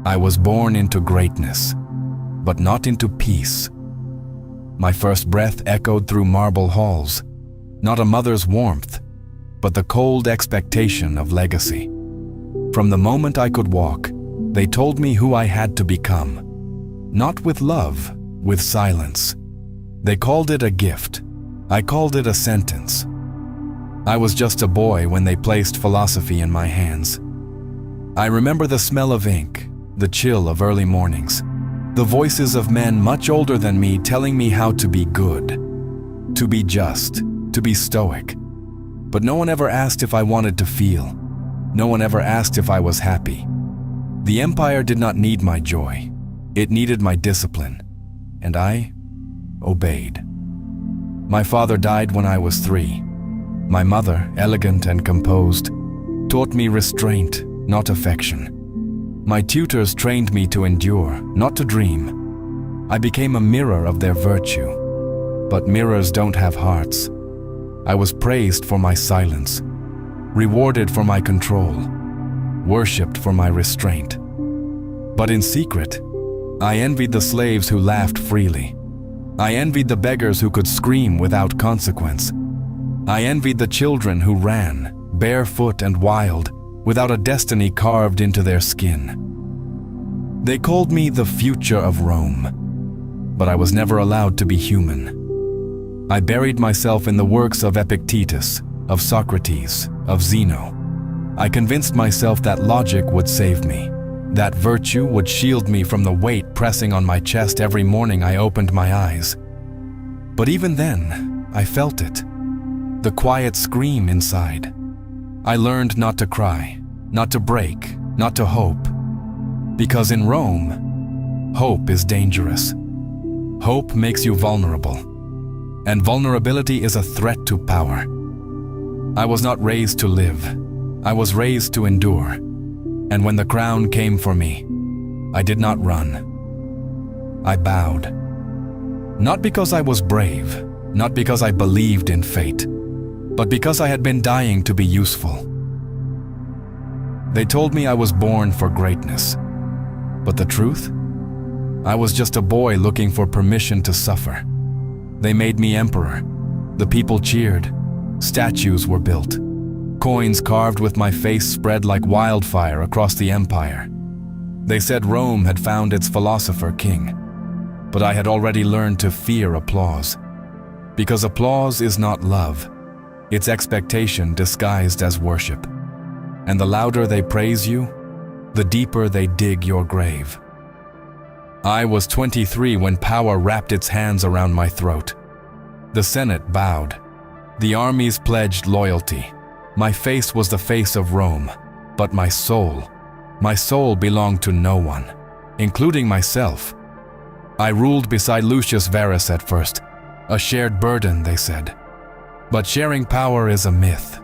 I was born into greatness, but not into peace. My first breath echoed through marble halls, not a mother's warmth, but the cold expectation of legacy. From the moment I could walk, they told me who I had to become. Not with love, with silence. They called it a gift. I called it a sentence. I was just a boy when they placed philosophy in my hands. I remember the smell of ink, the chill of early mornings, the voices of men much older than me telling me how to be good, to be just, to be stoic. But no one ever asked if I wanted to feel. No one ever asked if I was happy. The empire did not need my joy. It needed my discipline, and I obeyed. My father died when I was 3. My mother, elegant and composed, taught me restraint, not affection. My tutors trained me to endure, not to dream. I became a mirror of their virtue. But mirrors don't have hearts. I was praised for my silence, rewarded for my control, worshipped for my restraint. But in secret, I envied the slaves who laughed freely. I envied the beggars who could scream without consequence. I envied the children who ran, barefoot and wild, without a destiny carved into their skin. They called me the future of Rome, but I was never allowed to be human. I buried myself in the works of Epictetus, of Socrates, of Zeno. I convinced myself that logic would save me, that virtue would shield me from the weight pressing on my chest every morning I opened my eyes. But even then, I felt it, the quiet scream inside. I learned not to cry, not to break, not to hope. Because in Rome, hope is dangerous. Hope makes you vulnerable, and vulnerability is a threat to power. I was not raised to live. I was raised to endure. And when the crown came for me, I did not run. I bowed. Not because I was brave, not because I believed in fate, but because I had been dying to be useful. They told me I was born for greatness. But the truth? I was just a boy looking for permission to suffer. They made me emperor. The people cheered. Statues were built. Coins carved with my face spread like wildfire across the empire. They said Rome had found its philosopher king. But I had already learned to fear applause. Because applause is not love. It's expectation disguised as worship. And the louder they praise you, the deeper they dig your grave. I was 23 when power wrapped its hands around my throat. The Senate bowed. The armies pledged loyalty. My face was the face of Rome, but my soul belonged to no one, including myself. I ruled beside Lucius Verus at first, a shared burden, they said. But sharing power is a myth.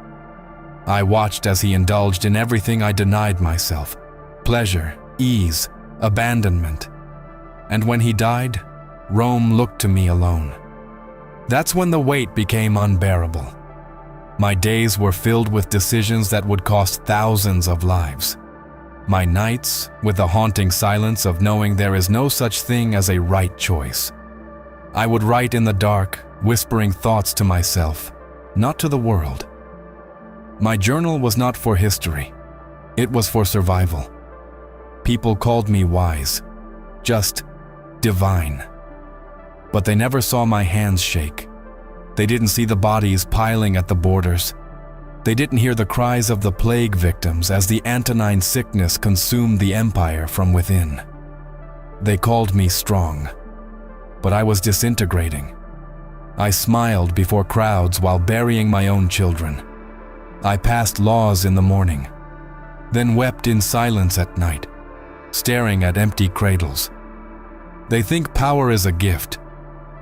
I watched as he indulged in everything I denied myself. Pleasure, ease, abandonment. And when he died, Rome looked to me alone. That's when the weight became unbearable. My days were filled with decisions that would cost thousands of lives. My nights with the haunting silence of knowing there is no such thing as a right choice. I would write in the dark, whispering thoughts to myself, not to the world. My journal was not for history. It was for survival. People called me wise, just divine. But they never saw my hands shake. They didn't see the bodies piling at the borders. They didn't hear the cries of the plague victims as the Antonine sickness consumed the empire from within. They called me strong, but I was disintegrating. I smiled before crowds while burying my own children. I passed laws in the morning, then wept in silence at night, staring at empty cradles. They think power is a gift.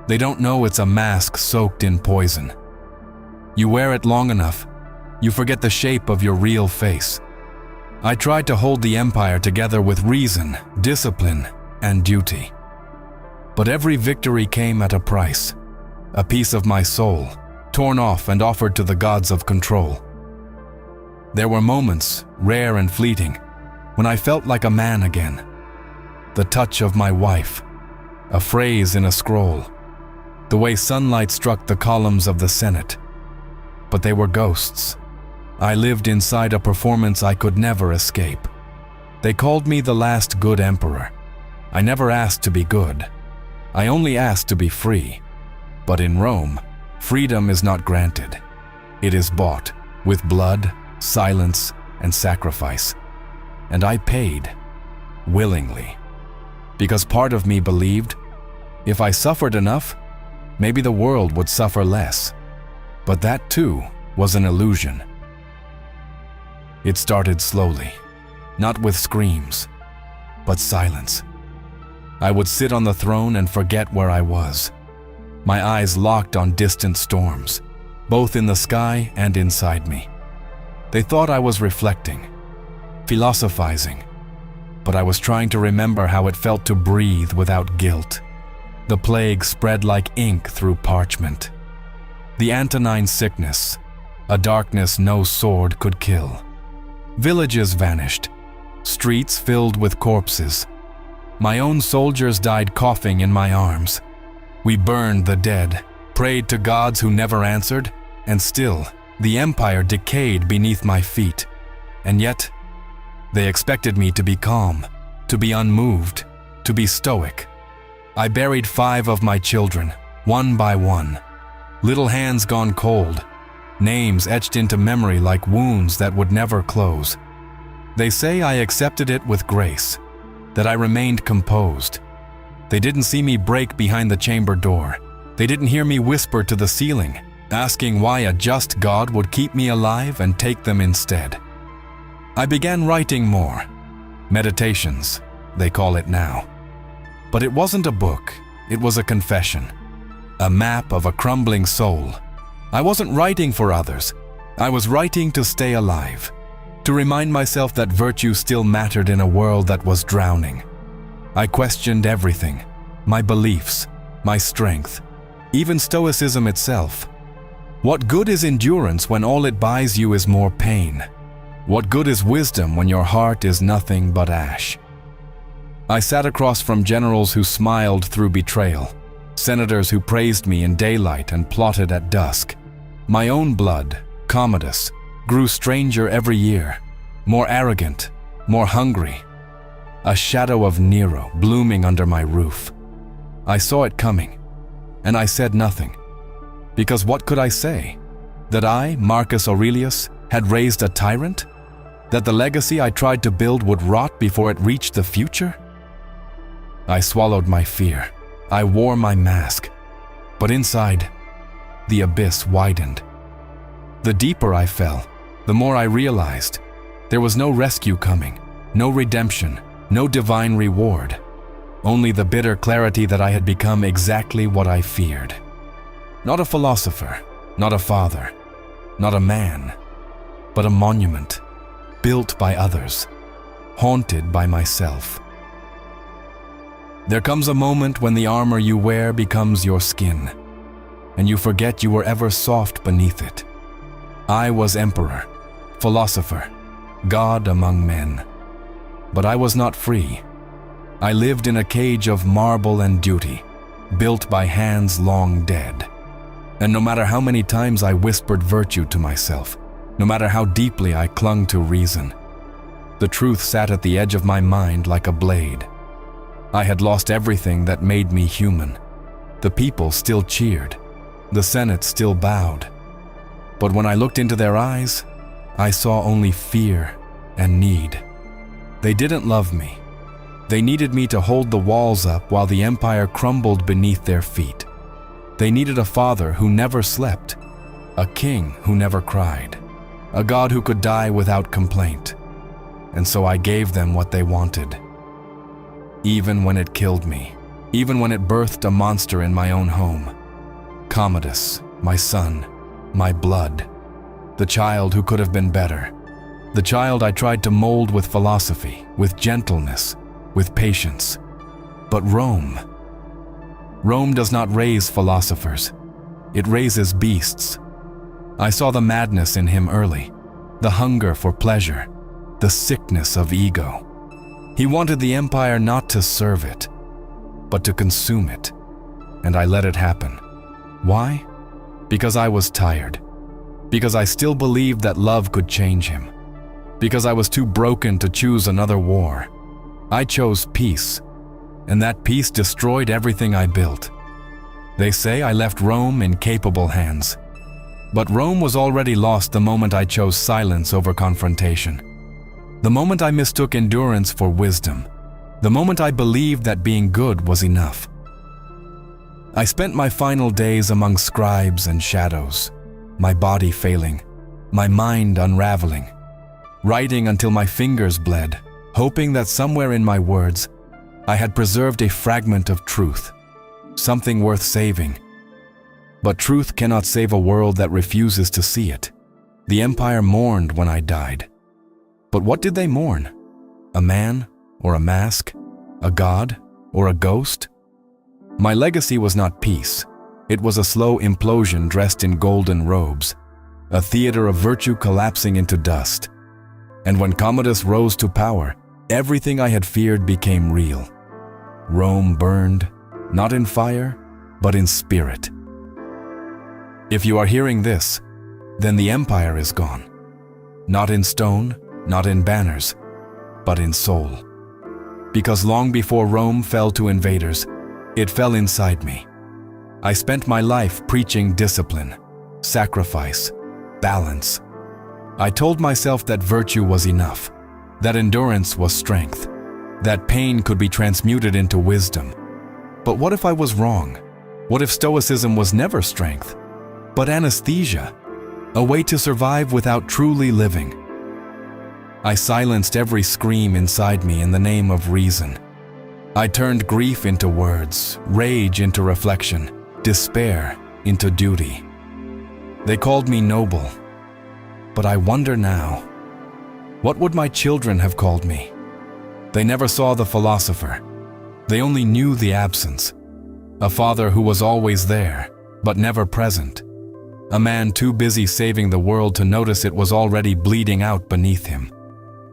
They don't know it's a mask soaked in poison. You wear it long enough, you forget the shape of your real face. I tried to hold the empire together with reason, discipline, and duty. But every victory came at a price. A piece of my soul, torn off and offered to the gods of control. There were moments, rare and fleeting, when I felt like a man again, the touch of my wife, a phrase in a scroll, the way sunlight struck the columns of the Senate. But they were ghosts. I lived inside a performance I could never escape. They called me the last good emperor. I never asked to be good. I only asked to be free. But in Rome, freedom is not granted. It is bought with blood, silence, and sacrifice. And I paid, willingly. Because part of me believed, if I suffered enough, maybe the world would suffer less. But that too was an illusion. It started slowly, not with screams, but silence. I would sit on the throne and forget where I was. My eyes locked on distant storms, both in the sky and inside me. They thought I was reflecting, philosophizing, but I was trying to remember how it felt to breathe without guilt. The plague spread like ink through parchment. The Antonine sickness, a darkness no sword could kill. Villages vanished, streets filled with corpses. My own soldiers died coughing in my arms. We burned the dead, prayed to gods who never answered, and still, the empire decayed beneath my feet. And yet, they expected me to be calm, to be unmoved, to be stoic. I buried 5 of my children, one by one. Little hands gone cold, names etched into memory like wounds that would never close. They say I accepted it with grace, that I remained composed. They didn't see me break behind the chamber door. They didn't hear me whisper to the ceiling, asking why a just God would keep me alive and take them instead. I began writing more. Meditations, they call it now. But it wasn't a book, it was a confession. A map of a crumbling soul. I wasn't writing for others. I was writing to stay alive, to remind myself that virtue still mattered in a world that was drowning. I questioned everything, my beliefs, my strength, even Stoicism itself. What good is endurance when all it buys you is more pain? What good is wisdom when your heart is nothing but ash? I sat across from generals who smiled through betrayal, senators who praised me in daylight and plotted at dusk. My own blood, Commodus, grew stranger every year, more arrogant, more hungry. A shadow of Nero blooming under my roof. I saw it coming, and I said nothing. Because what could I say? That I, Marcus Aurelius, had raised a tyrant? That the legacy I tried to build would rot before it reached the future? I swallowed my fear. I wore my mask. But inside, the abyss widened. The deeper I fell, the more I realized there was no rescue coming, no redemption, no divine reward. Only the bitter clarity that I had become exactly what I feared. Not a philosopher, not a father, not a man, but a monument, built by others, haunted by myself. There comes a moment when the armor you wear becomes your skin, and you forget you were ever soft beneath it. I was emperor, philosopher, God among men. But I was not free. I lived in a cage of marble and duty, built by hands long dead. And no matter how many times I whispered virtue to myself, no matter how deeply I clung to reason, the truth sat at the edge of my mind like a blade. I had lost everything that made me human. The people still cheered. The Senate still bowed. But when I looked into their eyes, I saw only fear and need. They didn't love me. They needed me to hold the walls up while the empire crumbled beneath their feet. They needed a father who never slept, a king who never cried, a God who could die without complaint. And so I gave them what they wanted. Even when it killed me, even when it birthed a monster in my own home. Commodus, my son, my blood, the child who could have been better. The child I tried to mold with philosophy, with gentleness, with patience. But Rome does not raise philosophers. It raises beasts. I saw the madness in him early, the hunger for pleasure, the sickness of ego. He wanted the empire not to serve it, but to consume it. And I let it happen. Why? Because I was tired. Because I still believed that love could change him. Because I was too broken to choose another war. I chose peace, and that peace destroyed everything I built. They say I left Rome in capable hands. But Rome was already lost the moment I chose silence over confrontation. The moment I mistook endurance for wisdom. The moment I believed that being good was enough. I spent my final days among scribes and shadows, my body failing, my mind unraveling, writing until my fingers bled, hoping that somewhere in my words I had preserved a fragment of truth, something worth saving. But truth cannot save a world that refuses to see it. The empire mourned when I died. But what did they mourn? A man or a mask? A god or a ghost? My legacy was not peace. It was a slow implosion dressed in golden robes, a theater of virtue collapsing into dust. And when Commodus rose to power, everything I had feared became real. Rome burned, not in fire, but in spirit. If you are hearing this, then the empire is gone. Not in stone, not in banners, but in soul. Because long before Rome fell to invaders, it fell inside me. I spent my life preaching discipline, sacrifice, balance. I told myself that virtue was enough, that endurance was strength, that pain could be transmuted into wisdom. But what if I was wrong? What if Stoicism was never strength, but anesthesia, a way to survive without truly living? I silenced every scream inside me in the name of reason. I turned grief into words, rage into reflection, despair into duty. They called me noble, but I wonder now, what would my children have called me? They never saw the philosopher. They only knew the absence. A father who was always there, but never present. A man too busy saving the world to notice it was already bleeding out beneath him.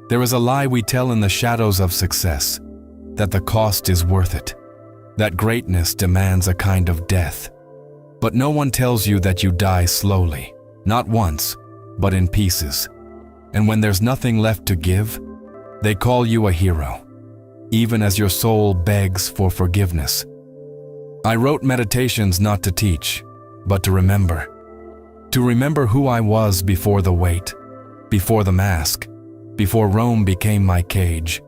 There is a lie we tell in the shadows of success, that the cost is worth it, that greatness demands a kind of death. But no one tells you that you die slowly, not once, but in pieces. And when there's nothing left to give, they call you a hero, even as your soul begs for forgiveness. I wrote meditations not to teach, but to remember who I was before the weight, before the mask, before Rome became my cage.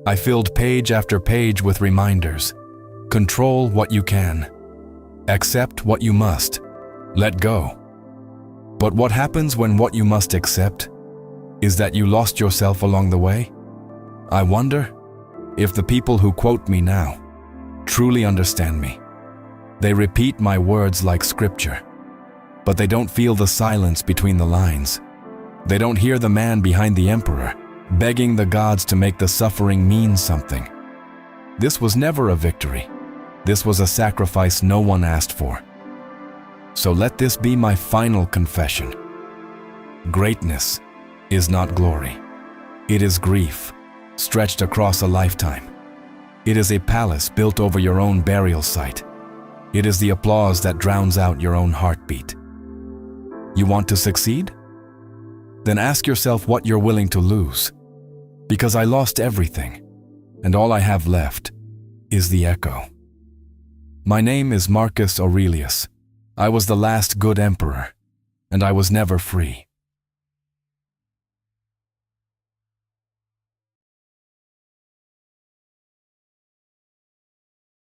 I filled page after page with reminders. Control what you can. Accept what you must. Let go. But what happens when what you must accept is that you lost yourself along the way? I wonder if the people who quote me now truly understand me. They repeat my words like scripture, but they don't feel the silence between the lines. They don't hear the man behind the emperor, begging the gods to make the suffering mean something. This was never a victory. This was a sacrifice no one asked for. So let this be my final confession. Greatness is not glory. It is grief, stretched across a lifetime. It is a palace built over your own burial site. It is the applause that drowns out your own heartbeat. You want to succeed? Then ask yourself what you're willing to lose. Because I lost everything, and all I have left is the echo. My name is Marcus Aurelius. I was the last good emperor, and I was never free.